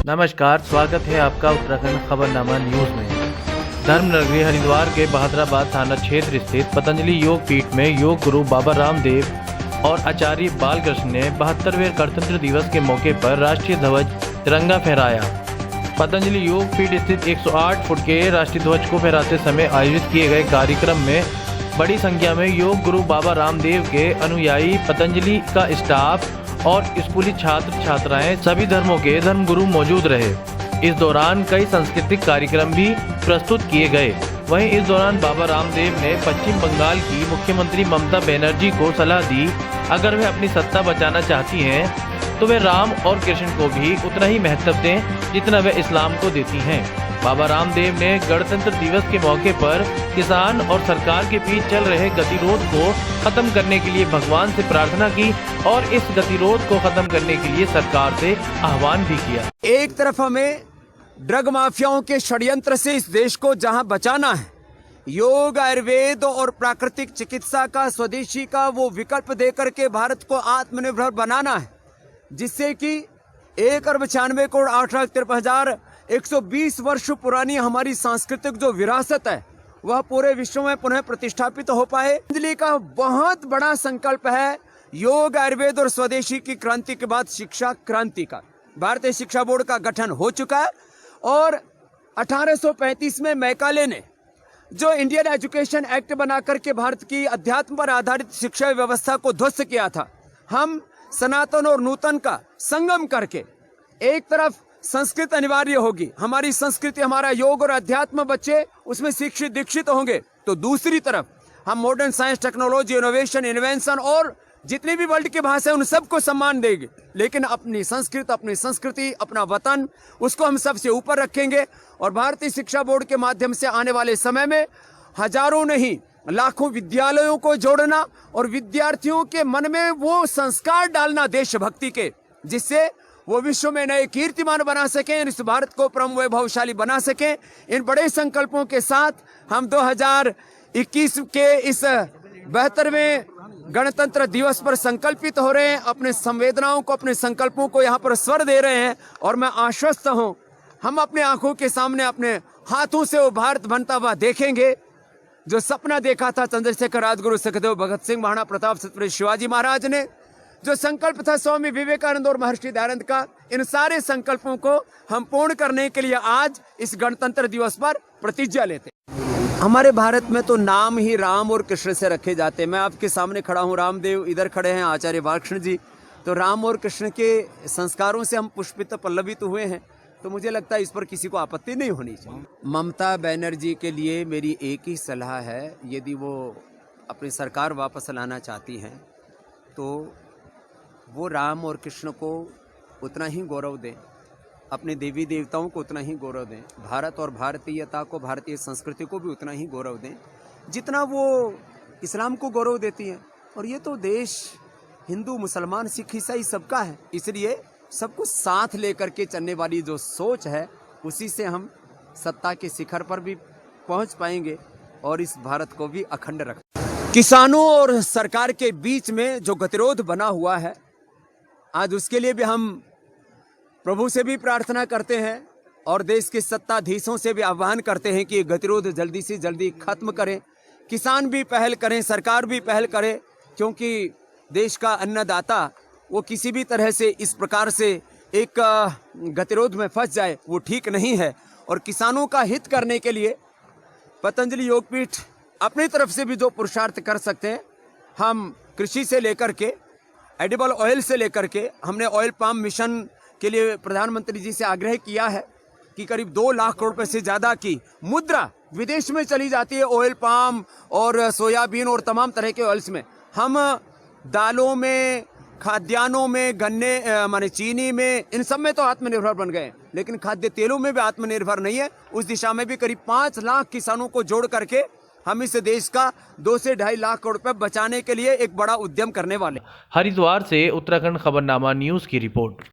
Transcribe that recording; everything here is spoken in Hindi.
नमस्कार, स्वागत है आपका उत्तराखंड खबरनामा न्यूज में। धर्मनगरी हरिद्वार के बहादुराबाद थाना क्षेत्र स्थित पतंजलि योग पीठ में योग गुरु बाबा रामदेव और आचार्य बालकृष्ण ने 72वें गणतंत्र दिवस के मौके पर राष्ट्रीय ध्वज तिरंगा फहराया। पतंजलि योग पीठ स्थित 108 फुट के राष्ट्रीय ध्वज को फहराते समय आयोजित किए गए कार्यक्रम में बड़ी संख्या में योग गुरु बाबा रामदेव के अनुयायी, पतंजलि का स्टाफ और स्कूली छात्र छात्राएं, सभी धर्मों के धर्मगुरु मौजूद रहे। इस दौरान कई सांस्कृतिक कार्यक्रम भी प्रस्तुत किए गए। वहीं इस दौरान बाबा रामदेव ने पश्चिम बंगाल की मुख्यमंत्री ममता बनर्जी को सलाह दी, अगर वे अपनी सत्ता बचाना चाहती हैं तो वे राम और कृष्ण को भी उतना ही महत्व दें जितना वे इस्लाम को देती हैं। बाबा रामदेव ने गणतंत्र दिवस के मौके पर किसान और सरकार के बीच चल रहे गतिरोध को खत्म करने के लिए भगवान से प्रार्थना की और इस गतिरोध को खत्म करने के लिए सरकार से आह्वान भी किया। एक तरफ हमें ड्रग माफियाओं के षड्यंत्र से इस देश को जहां बचाना है, योग, आयुर्वेद और प्राकृतिक चिकित्सा का, स्वदेशी का वो विकल्प देकर के भारत को आत्मनिर्भर बनाना है, जिससे कि 1,98,08,53,120 वर्ष पुरानी हमारी सांस्कृतिक जो विरासत है वह पूरे विश्व में पुनः प्रतिष्ठापित हो पाए। पतंजलि का बहुत बड़ा संकल्प है योग, आयुर्वेद और स्वदेशी की क्रांति के बाद शिक्षा क्रांति का। भारतीय शिक्षा बोर्ड का गठन हो चुका है और 1835 में मैकाले ने जो इंडियन एजुकेशन एक्ट बना करके भारत की अध्यात्म पर आधारित शिक्षा व्यवस्था को ध्वस्त किया था। हम सनातन और नूतन का संगम करके एक तरफ संस्कृत अनिवार्य होगी, हमारी संस्कृति, हमारा योग और अध्यात्म बच्चे उसमें शिक्षित दीक्षित होंगे, तो दूसरी तरफ हम modern science, technology, innovation, invention और जितनी भी वर्ल्ड की भाषा है उन सबको सम्मान देंगे, लेकिन अपनी संस्कृति, अपना वतन, उसको हम सबसे ऊपर रखेंगे। और भारतीय शिक्षा बोर्ड के माध्यम से आने वाले समय में हजारों नहीं लाखों विद्यालयों को जोड़ना और विद्यार्थियों के मन में वो संस्कार डालना देशभक्ति के, जिससे वो विश्व में नए कीर्तिमान बना सकें, इस भारत को परम वैभवशाली बना सकें। इन बड़े संकल्पों के साथ हम 2021 के इस 72वें गणतंत्र दिवस पर संकल्पित हो रहे हैं, अपने संवेदनाओं को, अपने संकल्पों को यहाँ पर स्वर दे रहे हैं। और मैं आश्वस्त हूँ, हम अपने आंखों के सामने अपने हाथों से वो भारत बनता हुआ देखेंगे जो सपना देखा था चंद्रशेखर, राजगुरु, सुखदेव, भगत सिंह, महाराणा प्रताप, छत्रपति शिवाजी महाराज ने, जो संकल्प था स्वामी विवेकानंद और महर्षि दयानंद का। इन सारे संकल्पों को हम पूर्ण करने के लिए आज इस गणतंत्र दिवस पर प्रतिज्ञा लेते हैं। हमारे भारत में तो नाम ही राम और कृष्ण से रखे जाते हैं। मैं आपके सामने खड़ा हूँ, रामदेव इधर खड़े हैं, आचार्य बालकृष्ण जी, तो राम और कृष्ण के संस्कारों से हम पुष्पित पल्लवित हुए हैं, तो मुझे लगता है इस पर किसी को आपत्ति नहीं होनी चाहिए। ममता बनर्जी के लिए मेरी एक ही सलाह है, यदि वो अपनी सरकार वापस लाना चाहती हैं तो वो राम और कृष्ण को उतना ही गौरव दें, अपने देवी देवताओं को उतना ही गौरव दें, भारत और भारतीयता को, भारतीय संस्कृति को भी उतना ही गौरव दें जितना वो इस्लाम को गौरव देती हैं। और ये तो देश हिंदू, मुसलमान, सिख, ईसाई सबका है, इसलिए सबको साथ लेकर के चलने वाली जो सोच है उसी से हम सत्ता के शिखर पर भी पहुंच पाएंगे और इस भारत को भी अखंड रख। किसानों और सरकार के बीच में जो गतिरोध बना हुआ है, आज उसके लिए भी हम प्रभु से भी प्रार्थना करते हैं और देश के सत्ताधीशों से भी आह्वान करते हैं कि ये गतिरोध जल्दी से जल्दी खत्म करें। किसान भी पहल करें, सरकार भी पहल करे, क्योंकि देश का अन्नदाता वो किसी भी तरह से इस प्रकार से एक गतिरोध में फंस जाए, वो ठीक नहीं है। और किसानों का हित करने के लिए पतंजलि योगपीठ अपनी तरफ से भी जो पुरुषार्थ कर सकते हैं, हम कृषि से लेकर के एडिबल ऑयल से लेकर के, हमने ऑयल पाम मिशन के लिए प्रधानमंत्री जी से आग्रह किया है कि करीब 2 लाख करोड़ रुपए से ज़्यादा की मुद्रा विदेश में चली जाती है ऑयल पाम और सोयाबीन और तमाम तरह के ऑयल्स में। हम दालों में, खाद्यान्नों में, गन्ने माने चीनी में, इन सब में तो आत्मनिर्भर बन गए, लेकिन खाद्य तेलों में भी आत्मनिर्भर नहीं है। उस दिशा में भी करीब 5 लाख किसानों को जोड़ करके हम इस देश का 2 से 2.5 लाख करोड़ रुपए बचाने के लिए एक बड़ा उद्यम करने वाले। हरिद्वार से उत्तराखंड खबरनामा न्यूज की रिपोर्ट।